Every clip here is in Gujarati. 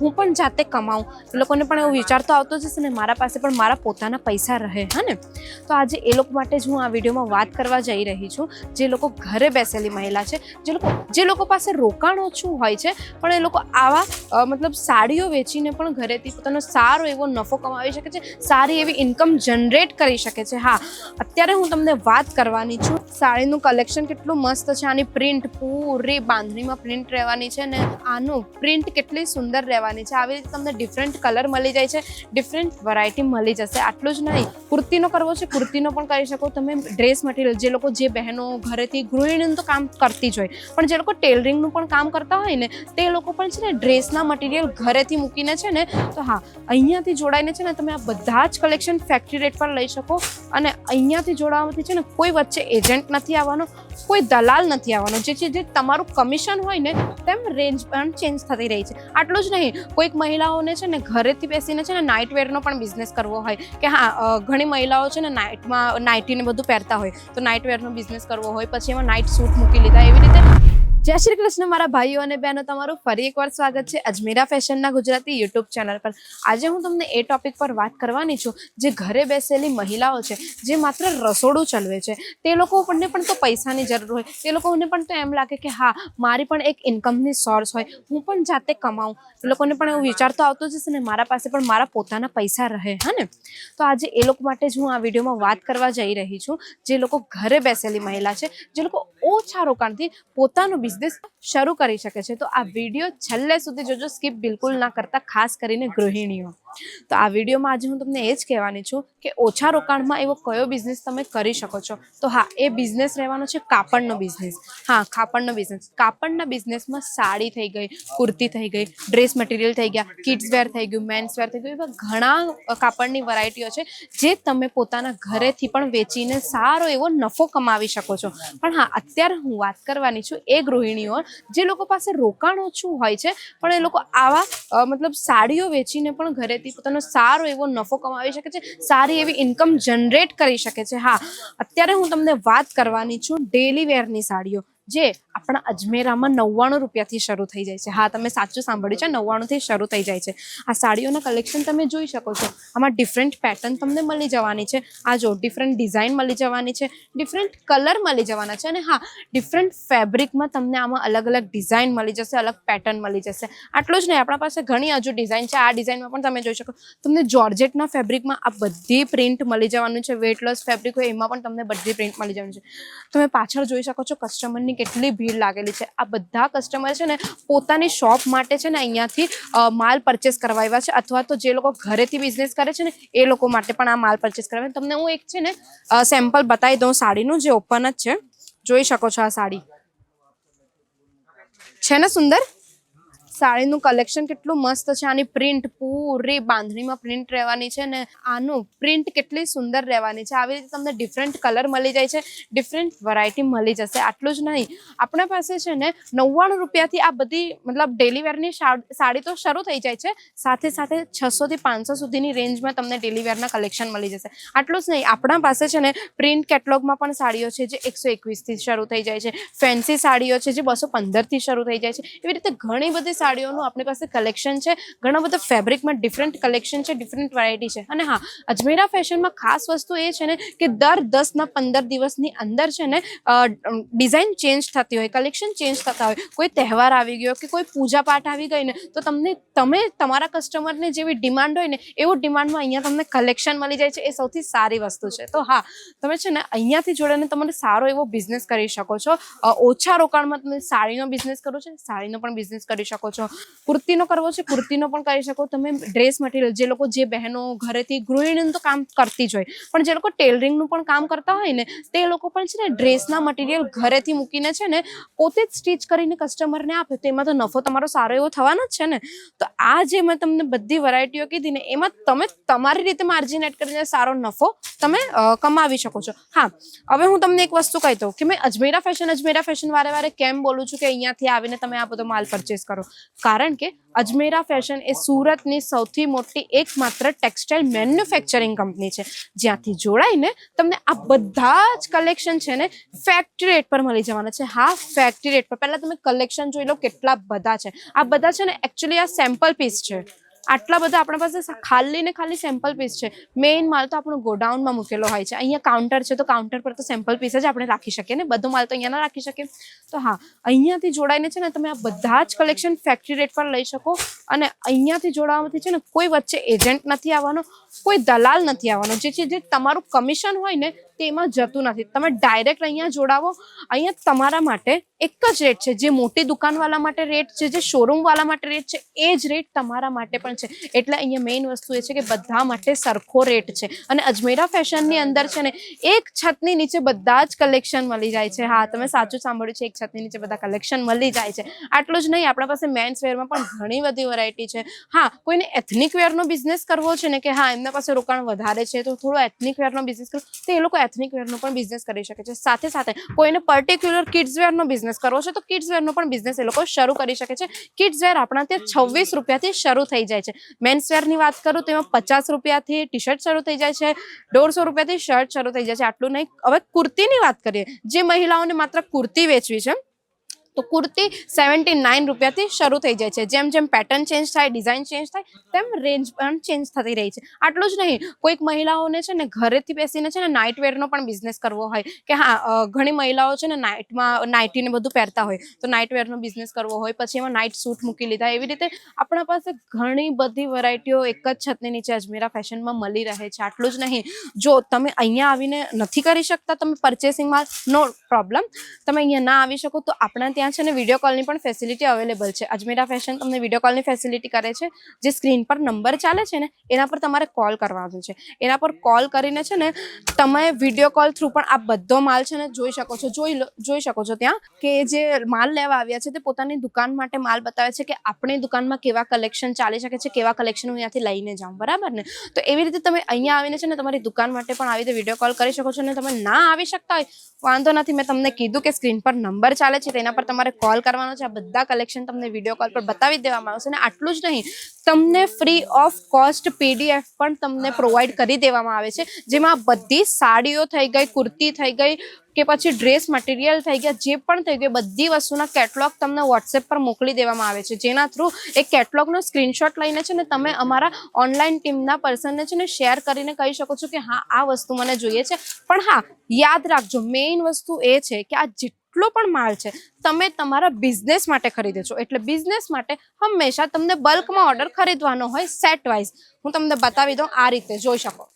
હું પણ જાતે કમાઉં, એ લોકોને પણ એવો વિચાર તો આવતો જ હશે ને મારા પાસે પણ મારા પોતાના પૈસા રહે, હા ને. તો આજે એ લોકો માટે જ હું આ વિડીયોમાં વાત કરવા જઈ રહી છું, જે લોકો ઘરે બેસેલી મહિલા છે, જે લોકો પાસે રોકાણ ઓછું હોય છે પણ એ લોકો આવા મતલબ સાડીઓ વેચીને પણ ઘરેથી પોતાનો સારો એવો નફો કમાવી શકે છે, સારી એવી ઇન્કમ જનરેટ કરી શકે છે. હા, અત્યારે હું તમને વાત કરવાની છું સાડીનું કલેક્શન કેટલું મસ્ત છે. આની પ્રિન્ટ પૂરી બાંધણીમાં પ્રિન્ટ રહેવાની છે ને આનું પ્રિન્ટ કેટલી સુંદર રહેવાની છે. આવી રીતે તમને ડિફરન્ટ કલર મળી જાય છે, ડિફરન્ટ વેરાયટી મળી જશે. આટલું જ નહીં, કુર્તીનો કરવો છે કુર્તીનો પણ કરી શકો તમે. ડ્રેસ મટીરિયલ જે લોકો, જે બહેનો ઘરેથી ગૃહિણીનું તો કામ કરતી જ હોય, પણ જે લોકો ટેલરિંગનું પણ કામ કરતા હોય ને તે લોકો પણ છે ને ડ્રેસના મટીરિયલ ઘરેથી મૂકીને છે ને, તો હા, અહીંયાથી જોડાઈને છે ને તમે આ બધા જ કલેક્શન ફેક્ટરી રેટ પર લઈ શકો. અને અહીંયાથી જોડાવાથી છે ને કોઈ વચ્ચે એજન્ટ નથી આવવાનો, કોઈ દલાલ નથી આવવાનો. જે તમારું કમિશન હોય ને તેમ રેન્જ પણ ચેન્જ થતી રહી છે. આટલું જ નહીં, કોઈક મહિલાઓને છે ને ઘરેથી બેસીને છે ને નાઇટવેરનો પણ બિઝનેસ કરવો હોય કે હા, ઘણી મહિલાઓ છે ને નાઇટીને બધું પહેરતા હોય, તો નાઇટવેરનો બિઝનેસ કરવો હોય, પછી એમાં નાઇટ સૂટ મૂકી લીધા, એવી રીતે. જય શ્રી કૃષ્ણ મારા ભાઈઓ અને બહેનો, તમારું ફરી એકવાર સ્વાગત છે અજમેરા ફેશનના ગુજરાતી યુટ્યુબ ચેનલ પર. આજે હું તમને એ ટોપિક પર વાત કરવાની છું, જે ઘરે બેસેલી મહિલાઓ છે, જે માત્ર રસોડું ચલાવે છે, તે લોકોને પણ તો પૈસાની જરૂર હોય, તે લોકોને પણ તો એમ લાગે કે હા, મારી પણ એક ઇન્કમની સોર્સ હોય, હું પણ જાતે કમાઉં, એ લોકોને પણ એવો વિચાર તો આવતો જ હશે ને મારા પાસે પણ મારા પોતાના પૈસા રહે, હા ને. તો આજે એ લોકો માટે જ હું આ વિડીયોમાં વાત કરવા જઈ રહી છું, જે લોકો ઘરે બેસેલી મહિલા છે, જે લોકો ઓછા રોકાણથી પોતાનું બિઝનેસ શરૂ કરી શકે છે. તો આ વિડીયો છેલ્લે સુધી જોજો, સ્કીપ બિલકુલ ના કરતા, ખાસ કરીને ગૃહિણીઓ. તો આ વિડીયોમાં આજે હું તમને એ જ કહેવાની છું કે ઓછા રોકાણમાં એવો કયો બિઝનેસ તમે કરી શકો છો. તો હા, એ બિઝનેસ રહેવાનો છે કાપડનો બિઝનેસ. હા, કાપડનો બિઝનેસ. કાપડના બિઝનેસમાં સાડી થઈ ગઈ, કુર્તી થઈ ગઈ, ડ્રેસ મટીરિયલ થઈ ગયા, કિડ્સ વેર થઈ ગયું, મેન્સ વેર થઈ ગયું, એવા ઘણા કાપડની વેરાયટીઓ છે જે તમે પોતાના ઘરેથી પણ વેચીને સારો એવો નફો કમાવી શકો છો. પણ હા, અત્યારે હું વાત કરવાની છું એ ગૃહિણીઓ જે લોકો પાસે રોકાણ ઓછું હોય છે પણ એ લોકો આવા મતલબ સાડીઓ વેચીને પણ ઘરેથી પોતાનો સારો એવો નફો કમાવી શકે છે, સારી એવી ઇન્કમ જનરેટ કરી શકે છે. હા, અત્યારે હું તમને વાત કરવાની છું ડેલી વેરની સાડીઓ, જે આપણા અજમેરામાં 99 રૂપિયાથી શરૂ થઈ જાય છે. હા, તમે સાચું સાંભળ્યું છે, 99થી શરૂ થઈ જાય છે. આ સાડીઓના કલેક્શન તમે જોઈ શકો છો. આમાં ડિફરન્ટ પેટર્ન તમને મળી જવાની છે. આ જો ડિફરન્ટ ડિઝાઇન મળી જવાની છે, ડિફરન્ટ કલર મળી જવાના છે, અને હા, ડિફરન્ટ ફેબ્રિકમાં તમને આમાં અલગ અલગ ડિઝાઇન મળી જશે, અલગ પેટર્ન મળી જશે. આટલું જ નહીં, આપણા પાસે ઘણી હજુ ડિઝાઇન છે. આ ડિઝાઇનમાં પણ તમે જોઈ શકો, તમને જોર્જેટના ફેબ્રિકમાં આ બધી પ્રિન્ટ મળી જવાનું છે. વેટલેસ ફેબ્રિક હોય એમાં પણ તમને બધી પ્રિન્ટ મળી જવાની છે. તમે પાછળ જોઈ શકો છો કસ્ટમરની કેટલી ભીડ લાગેલી છે. આ બધા કસ્ટમર છે ને પોતાની શોપ માટે છે ને અહીંયાથી માલ પરચેસ કરવાવ્યા છે, અથવા તો જે લોકો ઘરેથી બિઝનેસ કરે છે ને એ લોકો માટે પણ આ માલ પરચેસ કરાવે. તમને હું એક છે ને સેમ્પલ બતાવી દઉં સાડીનું, જે ઓપન જ છે. જોઈ શકો છો, આ સાડી છે ને સુંદર. સાડીનું કલેક્શન કેટલું મસ્ત છે. આની પ્રિન્ટ પૂરી બાંધણીમાં પ્રિન્ટ રહેવાની છે ને આનું પ્રિન્ટ કેટલી સુંદર રહેવાની છે. આવી રીતે તમને ડિફરન્ટ કલર મળી જાય છે, ડિફરન્ટ વેરાયટી મળી જશે. આટલું જ નહીં, આપણા પાસે છે ને 99 રૂપિયાથી આ બધી મતલબ ડેલી વેરની સાડી તો શરૂ થઈ જાય છે, સાથે સાથે 600 થી 500 સુધીની રેન્જમાં તમને ડેલી વેરના કલેક્શન મળી જશે. આટલું જ નહીં, આપણા પાસે છે ને પ્રિન્ટ કેટલોગમાં પણ સાડીઓ છે જે 121થી શરૂ થઈ જાય છે, ફેન્સી સાડીઓ છે જે 215થી શરૂ થઈ જાય છે. એવી રીતે ઘણી બધી સાડીઓનું આપણી પાસે કલેક્શન છે. ઘણા બધા ફેબ્રિકમાં ડિફરન્ટ કલેક્શન છે, ડિફરન્ટ વેરાયટી છે. અને હા, અજમેરા ફેશનમાં ખાસ વસ્તુ એ છે ને કે દર 10ના 15 દિવસની અંદર છે ને ડિઝાઇન ચેન્જ થતી હોય, કલેક્શન ચેન્જ થતા હોય. કોઈ તહેવાર આવી ગયો કે કોઈ પૂજા પાઠ આવી ગઈ ને તો તમે તમારા કસ્ટમરને જેવી ડિમાન્ડ હોય ને એવું ડિમાન્ડમાં અહીંયા તમને કલેક્શન મળી જાય છે. એ સૌથી સારી વસ્તુ છે. તો હા, તમે છે ને અહીંયાથી જોડાઈને તમારે સારો એવો બિઝનેસ કરી શકો છો. ઓછા રોકાણમાં તમે સાડીનો બિઝનેસ કરો છો, સાડીનો પણ બિઝનેસ કરી શકો છો. કુર્તીનો કરવો છે, કુર્તીનો પણ કરી શકો તમે. ડ્રેસ મટીરિયલ જે લોકો, જે બહેનો ઘરેથી ગૃહિણીનું તો કામ કરતી જ હોય, પણ જે લોકો ટેલરિંગનું પણ કામ કરતા હોય ને તે લોકો પણ છે ને ડ્રેસના મટીરિયલ ઘરેથી મૂકીને છે ને પોતે જ સ્ટીચ કરીને કસ્ટમરને આપે, તો એમાં તો નફો તમારો સારો એવો થવાનો જ છે ને. તો આ જે મેં તમને બધી વેરાયટીઓ કીધી ને એમાં તમે તમારી રીતે માર્જિન એડ કરીને સારો નફો તમે કમાવી શકો છો. હા, હવે હું તમને એક વસ્તુ કહી દઉં કે મેં અજમેરા ફેશન વારે વારે કેમ બોલું છું કે અહીંયાથી આવીને તમે આ બધો માલ પરચેસ કરો. કારણ કે અજમેરા ફેશન એ સુરતની સૌથી મોટી એકમાત્ર ટેક્સટાઇલ મેન્યુફેક્ચરિંગ કંપની છે, જ્યાંથી જોડાઈને તમને આ બધા જ કલેક્શન છે ને ફેક્ટરી રેટ પર મળી જવાના છે. હા, ફેક્ટરી રેટ પર. પહેલા તમે કલેક્શન જોઈ લો કેટલા બધા છે. આ બધા છે ને એકચ્યુઅલી આ સેમ્પલ પીસ છે. આટલા બધા આપણા પાસે ખાલી ને ખાલી સેમ્પલ પીસ છે. મેઇન માલ તો આપણો ગોડાઉનમાં મૂકેલો હોય છે. અહીંયા કાઉન્ટર છે તો કાઉન્ટર પર તો સેમ્પલ પીસ જ આપણે રાખી શકીએ ને, બધો માલ તો અહીંયા ના રાખી શકીએ. તો હા, અહીંયાથી જોડાઈને છે ને તમે આ બધા જ કલેક્શન ફેક્ટરી રેટ પર લઈ શકો. અને અહીંયાથી જોડાવાથી છે ને કોઈ વચ્ચે એજન્ટ નથી આવવાનો, કોઈ દલાલ નથી આવવાનો. જે તમારું કમિશન હોય ને તેમાં જતું નથી. તમે ડાયરેક્ટ અહીંયા જોડાવો. અહીંયા તમારા માટે એક જ રેટ છે. જે મોટી દુકાનવાળા માટે રેટ છે, જે શોરૂમવાળા માટે રેટ છે, એ જ રેટ તમારા માટે પણ છે. એટલે અહીંયા મેઇન વસ્તુ એ છે કે બધા માટે સરખો રેટ છે. અને અજમેરા ફેશનની અંદર છે ને એક છતની નીચે બધા જ કલેક્શન મળી જાય છે. હા, તમે સાચું સાંભળ્યું છે, એક છતની નીચે બધા કલેક્શન મળી જાય છે. આટલું જ નહીં, આપણા પાસે મેન્સ વેરમાં પણ ઘણી બધી વેરાયટી છે. હા, કોઈને એથનિક વેરનો બિઝનેસ કરવો છે ને કે હા એમના પાસે રોકાણ વધારે છે તો થોડો એથનિક વેરનો બિઝનેસ કરો, તો એ લોકો એથનિક વેરનો પણ બિઝનેસ કરી શકે છે. સાથે સાથે કોઈને પર્ટિક્યુલર કિડ્સ વેરનો બિઝનેસ કરવો છે તો કિડ્સ વેરનો પણ બિઝનેસ એ લોકો શરૂ કરી શકે છે. કિડ્સ વેર આપણા ત્યાં 26 રૂપિયાથી શરૂ થઈ જાય છે. મેન્સ વેરની વાત કરું તો એમાં 50 રૂપિયાથી ટી શર્ટ શરૂ થઈ જાય છે, 150 રૂપિયાથી શર્ટ શરૂ થઈ જાય છે. આટલું નહીં, હવે કુર્તીની વાત કરીએ. જે મહિલાઓને માત્ર કુર્તી વેચવી છે તો કુર્તી 79 રૂપિયાથી શરૂ થઈ જાય છે. જેમ જેમ પેટર્ન ચેન્જ થાય, ડિઝાઇન ચેન્જ થાય, તેમ રેન્જ પણ ચેન્જ થતી રહી છે. આટલું જ નહીં, કોઈક મહિલાઓને છે ને ઘરેથી બેસીને છે ને નાઇટ વેરનો પણ બિઝનેસ કરવો હોય કે હા ઘણી મહિલાઓ છે ને નાઇટમાં નાઇટીને બધું પહેરતા હોય તો નાઇટ વેરનો બિઝનેસ કરવો હોય, પછી એમાં નાઇટ સૂટ મૂકી લીધા. એવી રીતે આપણા પાસે ઘણી બધી વેરાયટીઓ એક જ છતની નીચે અજમેરા ફેશનમાં મળી રહે છે. આટલું જ નહીં, જો તમે અહીંયા આવીને નથી કરી શકતા તમે પરચેસિંગમાં, નો પ્રોબ્લેમ. તમે અહીંયા ના આવી શકો તો આપણા ત્યાં છે ને વિડીયો કોલની પણ ફેસિલિટી અવેલેબલ છે. અજમેરા ફેશન તમને વિડીયો કોલની ફેસિલિટી કરે છે. જે સ્ક્રીન પર નંબર ચાલે છે ને એના પર તમારે કોલ કરવાનો છે. એના પર કોલ કરીને છે ને તમે વિડીયો કોલ થ્રુ પણ આ બધો માલ છે ને જોઈ શકો છો. જોઈ શકો છો ત્યાં કે જે માલ લેવા આવ્યા છે તે પોતાની દુકાન માટે માલ બતાવે છે કે આપણી દુકાનમાં કેવા કલેક્શન ચાલી શકે છે, કેવા કલેક્શન હું ત્યાંથી લઈને જાઉં, બરાબર ને. તો એવી રીતે તમે અહીંયા આવીને છે ને તમારી દુકાન માટે પણ આવી રીતે વિડીયો કોલ કરી શકો છો. અને તમે ના આવી શકતા હોય વાંધો નથી, મેં તમને કીધું કે સ્ક્રીન પર નંબર ચાલે છે તેના પર તમારે કોલ કરવાનો છે. આ બધા કલેક્શન તમને વિડીયો કોલ પર બતાવી દેવામાં આવશે. અને આટલું જ નહીં, તમને ફ્રી ઓફ કોસ્ટ PDF પણ તમને પ્રોવાઈડ કરી દેવામાં આવે છે, જેમાં બધી સાડીઓ થઈ ગઈ, કુર્તી થઈ ગઈ કે પછી ડ્રેસ મટીરિયલ થઈ ગયા, જે પણ થઈ ગયું બધી વસ્તુના કેટલોગ તમને WhatsApp પર મોકલી દેવામાં આવે છે. જેના થ્રુ એ કેટલોગનો સ્ક્રીનશોટ લઈને છે ને તમે અમારા ઓનલાઈન ટીમના પર્સનને છે ને શેર કરીને કહી શકો છો કે હા આ વસ્તુ મને જોઈએ છે. પણ હા, યાદ રાખજો, મેઇન વસ્તુ એ છે કે આ જેટલો પણ માલ છે તમે તમારા બિઝનેસ માટે ખરીદો છો. એટલે બિઝનેસ માટે હંમેશા તમને બલ્કમાં ઓર્ડર ખરીદવાનો હોય, સેટ વાઇઝ. હું તમને બતાવી દઉં, આ રીતે જોઈ શકો.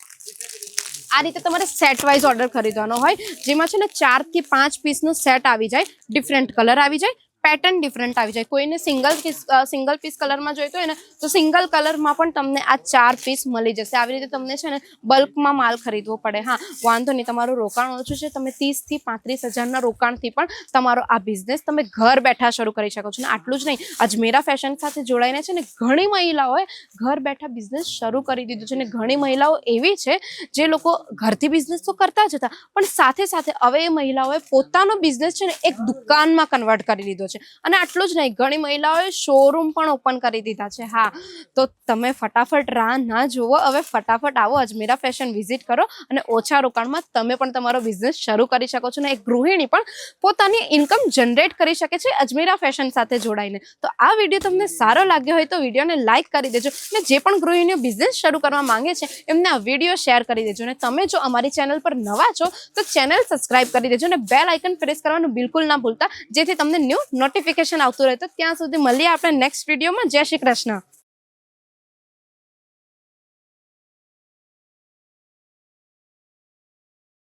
આ રીતે તમારે સેટ વાઇઝ ઓર્ડર ખરીદવાનો હોય, જેમાં છે ને 4 થી 5 પીસનો સેટ આવી જાય, ડિફરન્ટ કલર આવી જાય, પેટર્ન ડિફરન્ટ આવી જાય. કોઈને સિંગલ પીસ કલરમાં જોઈતો હોય ને તો સિંગલ કલરમાં પણ તમને આ 4 પીસ મળી જશે. આવી રીતે તમને છે ને બલ્કમાં માલ ખરીદવો પડે. હા, વાંધો નહીં, તમારું રોકાણ ઓછું છે, તમે 30 થી 35 હજારના રોકાણથી પણ તમારો આ બિઝનેસ તમે ઘર બેઠા શરૂ કરી શકો છો. અને આટલું જ નહીં, અજમેરા ફેશન સાથે જોડાઈને છે ને ઘણી મહિલાઓએ ઘર બેઠા બિઝનેસ શરૂ કરી દીધું છે. અને ઘણી મહિલાઓ એવી છે જે લોકો ઘરથી બિઝનેસ તો કરતા જ હતા, પણ સાથે સાથે હવે એ મહિલાઓએ પોતાનો બિઝનેસ છે ને એક દુકાનમાં કન્વર્ટ કરી દીધો છે. અને આટલું જ નહીં, ઘણી મહિલાઓએ શોરૂમ પણ ઓપન કરી દીધા છે. હા, તો તમે ફટાફટ રાહ ના જુઓ, હવે ફટાફટ આવો, અજમેરા ફેશન વિઝિટ કરો અને ઓછા રોકાણમાં તમે પણ તમારો બિઝનેસ શરૂ કરી શકો છો. અને એક ગૃહિણી પણ પોતાની ઇન્કમ જનરેટ કરી શકે છે અજમેરા ફેશન સાથે જોડાઈને. તો આ વિડીયો તમને સારો લાગ્યો હોય તો વિડીયોને લાઇક કરી દેજો. અને જે પણ ગૃહિણીઓ બિઝનેસ શરૂ કરવા માંગે છે એમને આ વિડીયો શેર કરી દેજો. અને તમે જો અમારી ચેનલ પર નવા છો તો ચેનલ સબસ્ક્રાઇબ કરી દેજો અને બેલ આઇકન પ્રેસ કરવાનું બિલકુલ ના ભૂલતા, જેથી તમને ન્યૂ નોટિફિકેશન આવતું રહે. તો ત્યાં સુધી મળીએ આપણે નેક્સ્ટ વિડીયોમાં. જય શ્રી કૃષ્ણ.